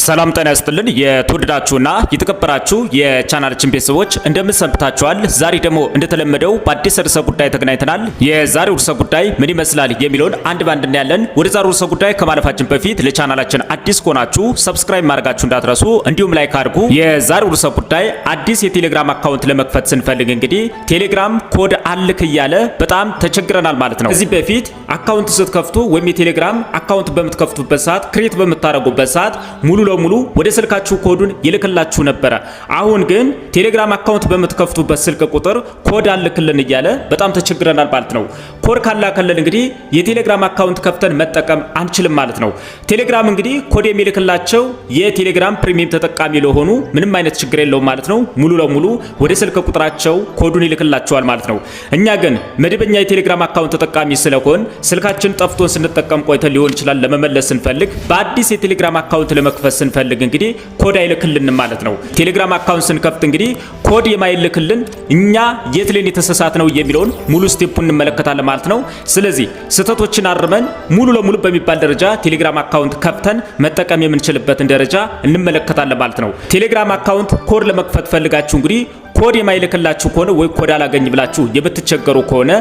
ሰላም ጤና ይስጥልን የተወደዳችሁና የተከበራችሁ የቻናላችን ቤተሰቦች እንደምን ሰንብታችኋል? ዛሬ ደግሞ እንደተለመደው በአዲስ ርዕሰ ጉዳይ ተገናኝተናል። የዛሬው ርዕሰ ጉዳይ ምን ይመስላል የሚለውን አንድ ባንድ እናያለን። ወደ ዛሬው ርዕሰ ጉዳይ ከማለፋችን በፊት ለቻናላችን አዲስ ከሆናችሁ ሰብስክራይብ ማድረጋችሁ እንዳትረሱ፣ እንዲሁም ላይክ አድርጉ። የዛሬው ርዕሰ ጉዳይ አዲስ የቴሌግራም አካውንት ለመክፈት ስንፈልግ እንግዲህ ቴሌግራም ኮድ አልክ እያለ በጣም ተቸግረናል ማለት ነው። ከዚህ በፊት አካውንት ስትከፍቱ ወይም የቴሌግራም አካውንት በምትከፍቱበት ሰዓት ክሬት በምታደርጉበት ሰዓት ሙሉ ለሙሉ ወደ ስልካችሁ ኮዱን ይልክላችሁ ነበር። አሁን ግን ቴሌግራም አካውንት በምትከፍቱበት ስልክ ቁጥር ኮድ አልክልን እያለ በጣም ተቸግረናል ማለት ነው። ኮድ ካላከልን እንግዲህ የቴሌግራም አካውንት ከፍተን መጠቀም አንችልም ማለት ነው። ቴሌግራም እንግዲህ ኮድ የሚልክላቸው የቴሌግራም ፕሪሚየም ተጠቃሚ ለሆኑ ምንም አይነት ችግር የለውም ማለት ነው። ሙሉ ለሙሉ ወደ ስልክ ቁጥራቸው ኮዱን ይልክላቸዋል ማለት ነው። እኛ ግን መደበኛ የቴሌግራም አካውንት ተጠቃሚ ስለሆን ስልካችን ጠፍቶን ስንጠቀም ቆይተን ሊሆን ይችላል ለመመለስ ስንፈልግ በአዲስ የቴሌግራም አካውንት ለመክፈት ስንፈልግ እንግዲህ ኮድ አይልክልን ማለት ነው። ቴሌግራም አካውንት ስንከፍት እንግዲህ ኮድ የማይልክልን እኛ የት ላይ የተሳሳት ነው የሚለውን ሙሉ ስቴፑን እንመለከታለን ማለት ነው። ስለዚህ ስህተቶችን አርመን ሙሉ ለሙሉ በሚባል ደረጃ ቴሌግራም አካውንት ከፍተን መጠቀም የምንችልበትን ደረጃ እንመለከታለን ማለት ነው። ቴሌግራም አካውንት ኮድ ለመክፈት ፈልጋችሁ እንግዲህ ኮድ የማይልክላችሁ ከሆነ ወይ ኮድ አላገኝ ብላችሁ የምትቸገሩ ከሆነ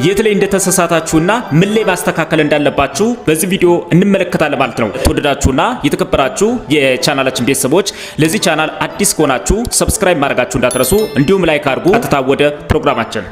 የት ላይ እንደተሳሳታችሁና ምን ላይ ማስተካከል እንዳለባችሁ በዚህ ቪዲዮ እንመለከታለን ማለት ነው። ተወደዳችሁና የተከበራችሁ የቻናላችን ቤተሰቦች ለዚህ ቻናል አዲስ ከሆናችሁ ሰብስክራይብ ማድረጋችሁ እንዳትረሱ፣ እንዲሁም ላይክ አድርጉ። ቀጥታ ወደ ፕሮግራማችን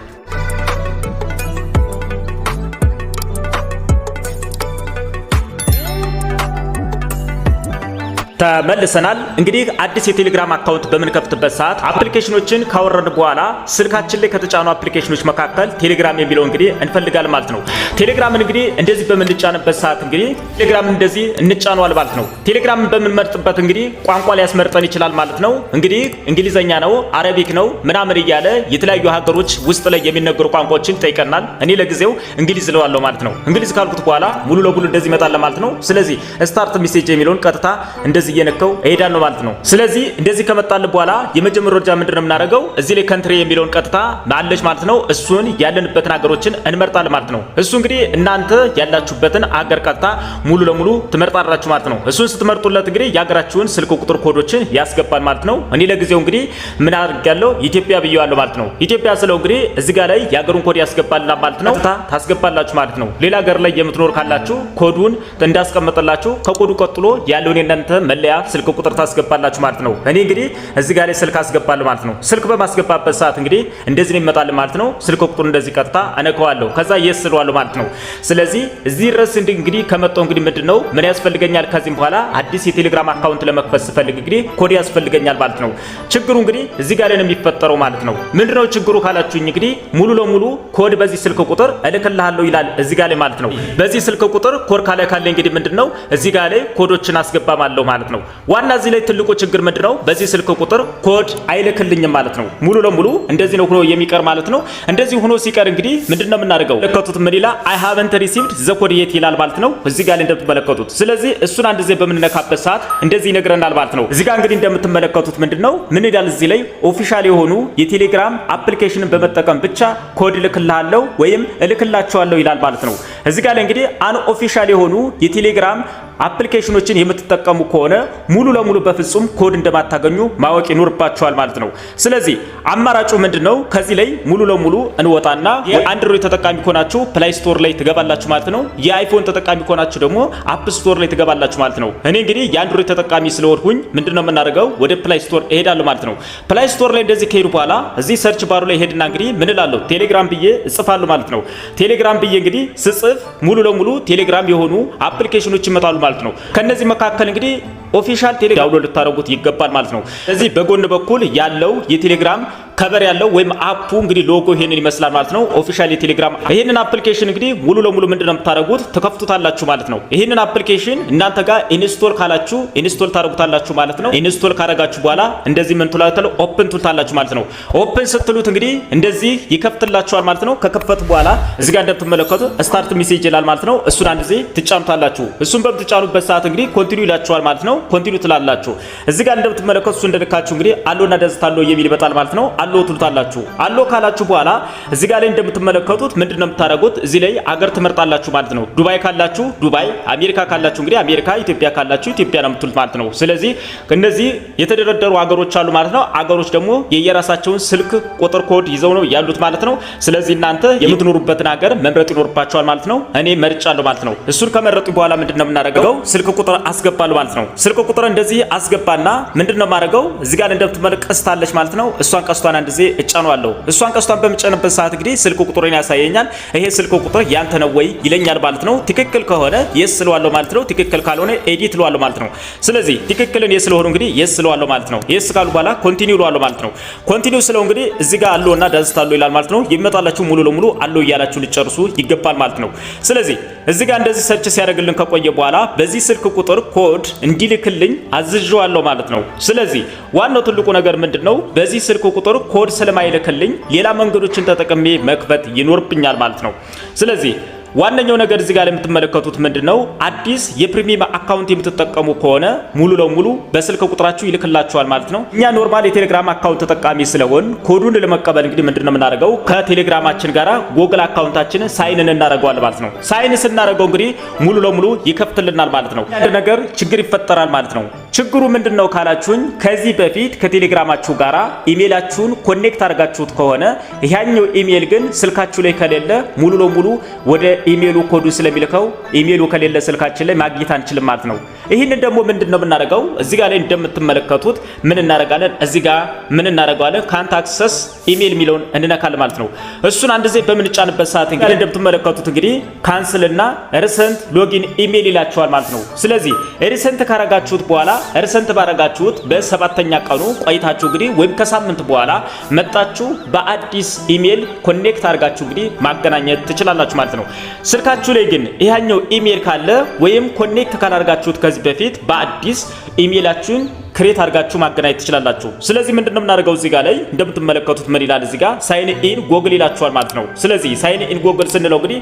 ተመልሰናል። እንግዲህ አዲስ የቴሌግራም አካውንት በምንከፍትበት ሰዓት አፕሊኬሽኖችን ካወረድን በኋላ ስልካችን ላይ ከተጫኑ አፕሊኬሽኖች መካከል ቴሌግራም የሚለው እንግዲህ እንፈልጋለን ማለት ነው። ቴሌግራምን እንግዲህ እንደዚህ በምንጫንበት ሰዓት እንግዲህ ቴሌግራምን እንደዚህ እንጫነዋል ማለት ነው። ቴሌግራምን በምንመርጥበት እንግዲህ ቋንቋ ሊያስመርጠን ይችላል ማለት ነው። እንግዲህ እንግሊዘኛ ነው፣ አረቢክ ነው ምናምን እያለ የተለያዩ ሀገሮች ውስጥ ላይ የሚነገሩ ቋንቋዎችን ይጠይቀናል። እኔ ለጊዜው እንግሊዝ እለዋለሁ ማለት ነው። እንግሊዝ ካልኩት በኋላ ሙሉ ለሙሉ እንደዚህ ይመጣል ማለት ነው። ስለዚህ ስታርት ሜሴጅ የሚለውን ቀጥታ እንደዚህ እየነካው እሄዳለሁ ማለት ነው። ስለዚህ እንደዚህ ከመጣልን በኋላ የመጀመሪያው ደረጃ ምንድነው የምናደርገው? እዚህ ላይ ካንትሪ የሚለውን ቀጥታ ማለች ማለት ነው። እሱን ያለንበትን ሀገሮችን እንመርጣለን ማለት ነው። እሱ እንግዲህ እናንተ ያላችሁበትን ሀገር ቀጥታ ሙሉ ለሙሉ ትመርጣላችሁ ማለት ነው። እሱን ስትመርጡለት እንግዲህ የሀገራችሁን ስልክ ቁጥር ኮዶችን ያስገባል ማለት ነው። እኔ ለጊዜው እንግዲህ ምን አድርጋለሁ? ኢትዮጵያ ብየዋለሁ ማለት ነው። ኢትዮጵያ ስለው እንግዲህ እዚህ ጋር ላይ የሀገሩን ኮድ ያስገባልና ማለት ነው። ቀጥታ ታስገባላችሁ ማለት ነው። ሌላ ሀገር ላይ የምትኖር ካላችሁ ኮዱን እንዳስቀመጠላችሁ ከኮዱ ቀጥሎ ያለውን የእናንተ መለያ ስልክ ቁጥር ታስገባላችሁ ማለት ነው። እኔ እንግዲህ እዚህ ጋር ላይ ስልክ አስገባለሁ ማለት ነው። ስልክ በማስገባበት ሰዓት እንግዲህ እንደዚህ ነው ይመጣል ማለት ነው። ስልክ ቁጥሩን እንደዚህ ቀጥታ አነካዋለሁ፣ ከዛ የስለዋለሁ ማለት ነው። ስለዚህ እዚህ ድረስ እንግዲህ ከመጣው እንግዲህ ምንድነው ምን ያስፈልገኛል? ከዚህም በኋላ አዲስ የቴሌግራም አካውንት ለመክፈት ስፈልግ እንግዲህ ኮድ ያስፈልገኛል ማለት ነው። ችግሩ እንግዲህ እዚህ ጋር ላይ ነው የሚፈጠረው ማለት ነው። ምንድነው ችግሩ ካላችሁኝ እንግዲህ ሙሉ ለሙሉ ኮድ በዚህ ስልክ ቁጥር እልክልሃለሁ ይላል እዚህ ጋር ላይ ማለት ነው። በዚህ ስልክ ቁጥር ኮድ ካለ እንግዲህ ምንድነው እዚህ ጋር ላይ ኮዶችን አስገባማለሁ ማለት ነው። ዋና እዚህ ላይ ትልቁ ችግር ምንድነው? በዚህ ስልክ ቁጥር ኮድ አይልክልኝም ማለት ነው። ሙሉ ለሙሉ እንደዚህ ነው ሆኖ የሚቀር ማለት ነው። እንደዚህ ሆኖ ሲቀር እንግዲህ ምንድነው የምናደርገው? ለከቱት ምን ይላል? I haven't received the code yet ይላል ማለት ነው። እዚህ ጋር እንደምትመለከቱት። ስለዚህ እሱን አንድ ጊዜ በምንነካበት ሰዓት እንደዚህ ይነግረናል ማለት ነው። እዚህ ጋር እንግዲህ እንደምትመለከቱት ምንድነው ምን ይላል? እዚህ ላይ ኦፊሻል የሆኑ የቴሌግራም አፕሊኬሽንን በመጠቀም ብቻ ኮድ እልክልሃለሁ ወይም እልክላቸዋለሁ ይላል ማለት ነው። እዚህ ጋር እንግዲህ አን ኦፊሻል የሆኑ የቴሌግራም አፕሊኬሽኖችን የምትጠቀሙ ከሆነ ሙሉ ለሙሉ በፍጹም ኮድ እንደማታገኙ ማወቅ ይኖርባችኋል ማለት ነው። ስለዚህ አማራጩ ምንድነው? ከዚህ ላይ ሙሉ ለሙሉ እንወጣና የአንድሮይድ ተጠቃሚ ከሆናችሁ ፕላይ ስቶር ላይ ትገባላችሁ ማለት ነው። የአይፎን ተጠቃሚ ከሆናችሁ ደግሞ አፕ ስቶር ላይ ትገባላችሁ ማለት ነው። እኔ እንግዲህ የአንድሮይድ ተጠቃሚ ስለሆንኩኝ ምንድነው የምናደርገው? ወደ ፕላይ ስቶር እሄዳለሁ ማለት ነው። ፕላይ ስቶር ላይ እንደዚህ ከሄዱ በኋላ እዚህ ሰርች ባሩ ላይ ሄድና እንግዲህ ምን እላለሁ? ቴሌግራም ብዬ እጽፋለሁ ማለት ነው። ቴሌግራም ብዬ እንግዲህ ስጽፍ ሙሉ ለሙሉ ቴሌግራም የሆኑ አፕሊኬሽኖች ይመጣሉ ማለት ነው። ከነዚህ መካከል እንግዲህ ኦፊሻል ቴሌግራም ዳውንሎድ ልታደርጉት ይገባል ማለት ነው። ስለዚህ በጎን በኩል ያለው የቴሌግራም ከበር ያለው ወይም አፑ እንግዲህ ሎጎ ይሄንን ይመስላል ማለት ነው። ኦፊሻል የቴሌግራም ይሄንን አፕሊኬሽን እንግዲህ ሙሉ ለሙሉ ምንድነው የምታደርጉት? ተከፍቱታላችሁ ማለት ነው። ይሄንን አፕሊኬሽን እናንተ ጋር ኢንስቶል ካላችሁ ኢንስቶል ታደርጉታላችሁ ማለት ነው። ኢንስቶል ካደረጋችሁ በኋላ እንደዚህ ምን ትላላችሁ? ኦፕን ትሉታላችሁ ማለት ነው። ኦፕን ስትሉት እንግዲህ እንደዚህ ይከፍትላችኋል ማለት ነው። ከከፈቱ በኋላ እዚህ ጋር እንደምትመለከቱ ስታርት ሜሴጅ ይላል ማለት ነው። እሱን አንድ ጊዜ ትጫኑታላችሁ። እሱን በምትጫኑበት ሰዓት እንግዲህ ኮንቲኒው ይላችኋል ማለት ነው። ኮንቲኒው ትላላችሁ። እዚህ ጋር እንደምትመለከቱ እሱ እንደልካችሁ እንግዲህ አሎና ደዝታ አሎ የሚል ይመጣል ማለት ነው። አሎ ትሉታላችሁ። አሎ ካላችሁ በኋላ እዚህ ጋር ላይ እንደምትመለከቱት ምንድነው የምታደርጉት? እዚህ ላይ አገር ትመርጣላችሁ ማለት ነው። ዱባይ ካላችሁ ዱባይ፣ አሜሪካ ካላችሁ እንግዲህ አሜሪካ፣ ኢትዮጵያ ካላችሁ ኢትዮጵያ ነው የምትሉት ማለት ነው። ስለዚህ እነዚህ የተደረደሩ አገሮች አሉ ማለት ነው። አገሮች ደግሞ የየራሳቸውን ስልክ ቁጥር ኮድ ይዘው ነው ያሉት ማለት ነው። ስለዚህ እናንተ የምትኖሩበትን ሀገር መምረጥ ይኖርባችኋል ማለት ነው። እኔ መርጫለሁ ማለት ነው። እሱን ከመረጡ በኋላ ምንድነው የምናደርገው? ስልክ ቁጥር አስገባለሁ ማለት ነው። ስልክ ቁጥር እንደዚህ አስገባና ምንድነው የማደርገው? እዚህ ጋር እንደምትመለከቱ ቀስታለች ማለት ነው። እሷን ቀስቷን አንድ ጊዜ እጫነዋለሁ። እሷን ቀስቷን በምጨንበት ሰዓት እንግዲህ ስልክ ቁጥሩን ያሳየኛል። ይሄ ስልክ ቁጥር ያንተ ነው ወይ ይለኛል ማለት ነው። ትክክል ከሆነ የስ ስለዋለሁ ማለት ነው። ትክክል ካልሆነ ኤዲት ስለዋለሁ ማለት ነው። ስለዚህ ትክክልን የስ ስለሆነ እንግዲህ የስ ስለዋለሁ ማለት ነው። የስ ካሉ በኋላ ኮንቲኒው ስለዋለሁ ማለት ነው። ኮንቲኒው ስለው እንግዲህ እዚህ ጋር አሎና ዳዝታሎ ይላል ማለት ነው። ይመጣላችሁ ሙሉ ለሙሉ አሎ እያላችሁ ልጨርሱ ይገባል ማለት ነው። ስለዚህ እዚህ ጋር እንደዚህ ሰርች ሲያደርግልን ከቆየ በኋላ በዚህ ስልክ ቁጥር ኮድ እንዲልክልኝ አዝዤዋለሁ ማለት ነው። ስለዚህ ዋናው ትልቁ ነገር ምንድነው? በዚህ ስልክ ቁጥር ኮድ ስለማይልክልኝ ሌላ መንገዶችን ተጠቅሜ መክፈት ይኖርብኛል ማለት ነው። ስለዚህ ዋነኛው ነገር እዚህ ጋር የምትመለከቱት ምንድነው? አዲስ የፕሪሚየም አካውንት የምትጠቀሙ ከሆነ ሙሉ ለሙሉ በስልክ ቁጥራችሁ ይልክላችኋል ማለት ነው። እኛ ኖርማል የቴሌግራም አካውንት ተጠቃሚ ስለሆን ኮዱን ለመቀበል እንግዲህ ምንድነው የምናደርገው? ከቴሌግራማችን ጋራ ጎግል አካውንታችንን ሳይን እናደርገዋለን ማለት ነው። ሳይን ስናደርገው እንግዲህ ሙሉ ለሙሉ ይከፍትልናል ማለት ነው። አንድ ነገር ችግር ይፈጠራል ማለት ነው። ችግሩ ምንድነው ካላችሁኝ፣ ከዚህ በፊት ከቴሌግራማችሁ ጋራ ኢሜይላችሁን ኮኔክት አድርጋችሁት ከሆነ ያኛው ኢሜይል ግን ስልካችሁ ላይ ከሌለ ሙሉ ለሙሉ ወደ ኢሜይሉ ኮዱ ስለሚልከው ኢሜይሉ ከሌለ ስልካችን ላይ ማግኘት አንችልም ማለት ነው። ይሄንን ደግሞ ምንድነው የምናደርገው? እዚህ ጋር ላይ እንደምትመለከቱት ምን እናደርጋለን? እዚህ ጋር ምን እናደርጋለን? ካንት አክሰስ ኢሜይል ሚለውን እንነካለን ማለት ነው። እሱን አንድ ጊዜ በምንጫንበት ሰዓት እንግዲህ እንደምትመለከቱት እንግዲህ ካንስልና ሪሰንት ሎጊን ኢሜይል ይላችኋል ማለት ነው። ስለዚህ ሪሰንት ካረጋችሁት በኋላ ሪሰንት ባረጋችሁት በሰባተኛ ቀኑ ቆይታችሁ እንግዲህ ወይም ከሳምንት በኋላ መጣችሁ በአዲስ ኢሜይል ኮኔክት አድርጋችሁ እንግዲህ ማገናኘት ትችላላችሁ ማለት ነው። ስልካችሁ ላይ ግን ይሄኛው ኢሜይል ካለ ወይም ኮኔክት ካላደርጋችሁት ከዚህ በፊት በአዲስ ኢሜይላችሁን ክሬት አድርጋችሁ ማገናኘት ትችላላችሁ። ስለዚህ ምንድነው የምናደርገው? እዚህ ጋር ላይ እንደምትመለከቱት ምን ይላል? እዚህ ጋር ሳይን ኢን ጎግል ይላችኋል ማለት ነው። ስለዚህ ሳይን ኢን ጎግል ስንለው እንግዲህ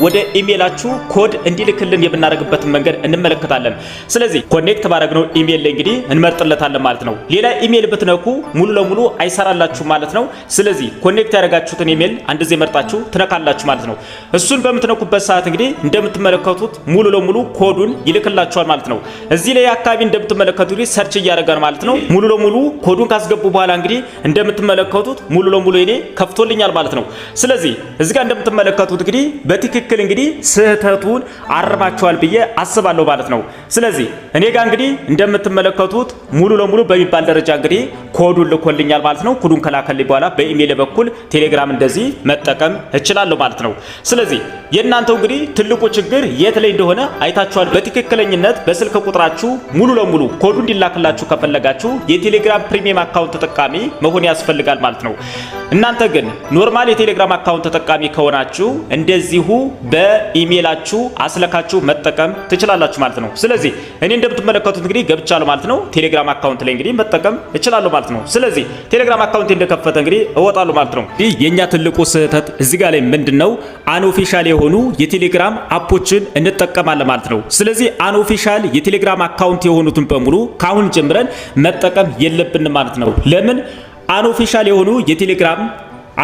ወደ ኢሜይላችሁ ኮድ እንዲልክልን የምናደርግበትን መንገድ እንመለከታለን። ስለዚህ ኮኔክት ባደረግነው ኢሜይል ላይ እንግዲህ እንመርጥለታለን ማለት ነው። ሌላ ኢሜይል ብትነኩ ሙሉ ለሙሉ አይሰራላችሁ ማለት ነው። ስለዚህ ኮኔክት ያደረጋችሁትን ኢሜይል አንድ ጊዜ መርጣችሁ ትነካላችሁ ማለት ነው። እሱን በምትነኩበት ሰዓት እንግዲህ እንደምትመለከቱት ሙሉ ለሙሉ ኮዱን ይልክላችኋል ማለት ነው። እዚህ ላይ አካባቢ እንደምትመለከቱት ሰርች እያደረጋን ማለት ነው። ሙሉ ለሙሉ ኮዱን ካስገቡ በኋላ እንግዲህ እንደምትመለከቱት ሙሉ ለሙሉ እኔ ከፍቶልኛል ማለት ነው። ስለዚህ እዚህ ጋር እንደምትመለከቱት እንግዲህ በትክክል እንግዲህ ስህተቱን አርማችኋል ብዬ አስባለሁ ማለት ነው። ስለዚህ እኔ ጋር እንግዲህ እንደምትመለከቱት ሙሉ ለሙሉ በሚባል ደረጃ እንግዲህ ኮዱን ልኮልኛል ማለት ነው። ኮዱን ከላከልኝ በኋላ በኢሜይል በኩል ቴሌግራም እንደዚህ መጠቀም እችላለሁ ማለት ነው። ስለዚህ የእናንተው እንግዲህ ትልቁ ችግር የት ላይ እንደሆነ አይታችኋል። በትክክለኝነት በስልክ ቁጥራችሁ ሙሉ ለሙሉ ኮዱ እንዲላክላችሁ ከፈለጋችሁ የቴሌግራም ፕሪሚየም አካውንት ተጠቃሚ መሆን ያስፈልጋል ማለት ነው። እናንተ ግን ኖርማል የቴሌግራም አካውንት ተጠቃሚ ከሆናችሁ እንደዚሁ በኢሜይላችሁ አስለካችሁ መጠቀም ትችላላችሁ ማለት ነው። ስለዚህ እኔ እንደምትመለከቱት እንግዲህ ገብቻለሁ ማለት ነው። ቴሌግራም አካውንት ላይ እንግዲህ መጠቀም እችላለሁ ማለት ነው። ስለዚህ ቴሌግራም አካውንት እንደከፈተ እንግዲህ እወጣለሁ ማለት ነው። የኛ ትልቁ ስህተት እዚህ ጋር ላይ ምንድነው? አንኦፊሻል የሆኑ የቴሌግራም አፖችን እንጠቀማለን ማለት ነው። ስለዚህ አንኦፊሻል የቴሌግራም አካውንት የሆኑትን በሙሉ ካሁን ጀምረን መጠቀም የለብንም ማለት ነው። ለምን? አንኦፊሻል የሆኑ የቴሌግራም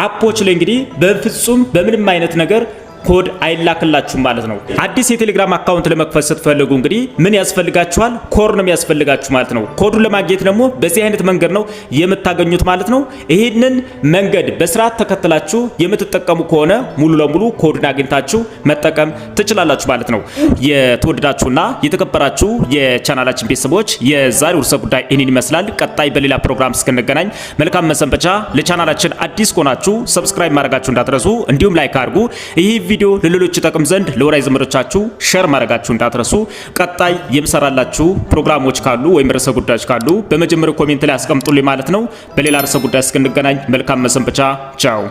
አፖች ላይ እንግዲህ በፍጹም በምንም አይነት ነገር ኮድ አይላክላችሁም ማለት ነው። አዲስ የቴሌግራም አካውንት ለመክፈት ስትፈልጉ እንግዲህ ምን ያስፈልጋችኋል? ኮድ ነው የሚያስፈልጋችሁ ማለት ነው። ኮዱን ለማግኘት ደግሞ በዚህ አይነት መንገድ ነው የምታገኙት ማለት ነው። ይሄንን መንገድ በስርዓት ተከትላችሁ የምትጠቀሙ ከሆነ ሙሉ ለሙሉ ኮዱን አግኝታችሁ መጠቀም ትችላላችሁ ማለት ነው። የተወደዳችሁና የተከበራችሁ የቻናላችን ቤተሰቦች የዛሬው ርዕሰ ጉዳይ ይህንን ይመስላል። ቀጣይ በሌላ ፕሮግራም እስክንገናኝ መልካም መሰንበቻ። ለቻናላችን አዲስ ከሆናችሁ ሰብስክራይብ ማድረጋችሁ እንዳትረሱ፣ እንዲሁም ላይክ አድርጉ። ይህ ቪዲዮ ለሌሎች ይጠቅም ዘንድ ለወዳጅ ዘመዶቻችሁ ሼር ማድረጋችሁ እንዳትረሱ። ቀጣይ የምሰራላችሁ ፕሮግራሞች ካሉ ወይም ርዕሰ ጉዳዮች ካሉ በመጀመሪያው ኮሜንት ላይ አስቀምጡልኝ ማለት ነው። በሌላ ርዕሰ ጉዳይ እስክንገናኝ መልካም መሰንበቻ። ቻው።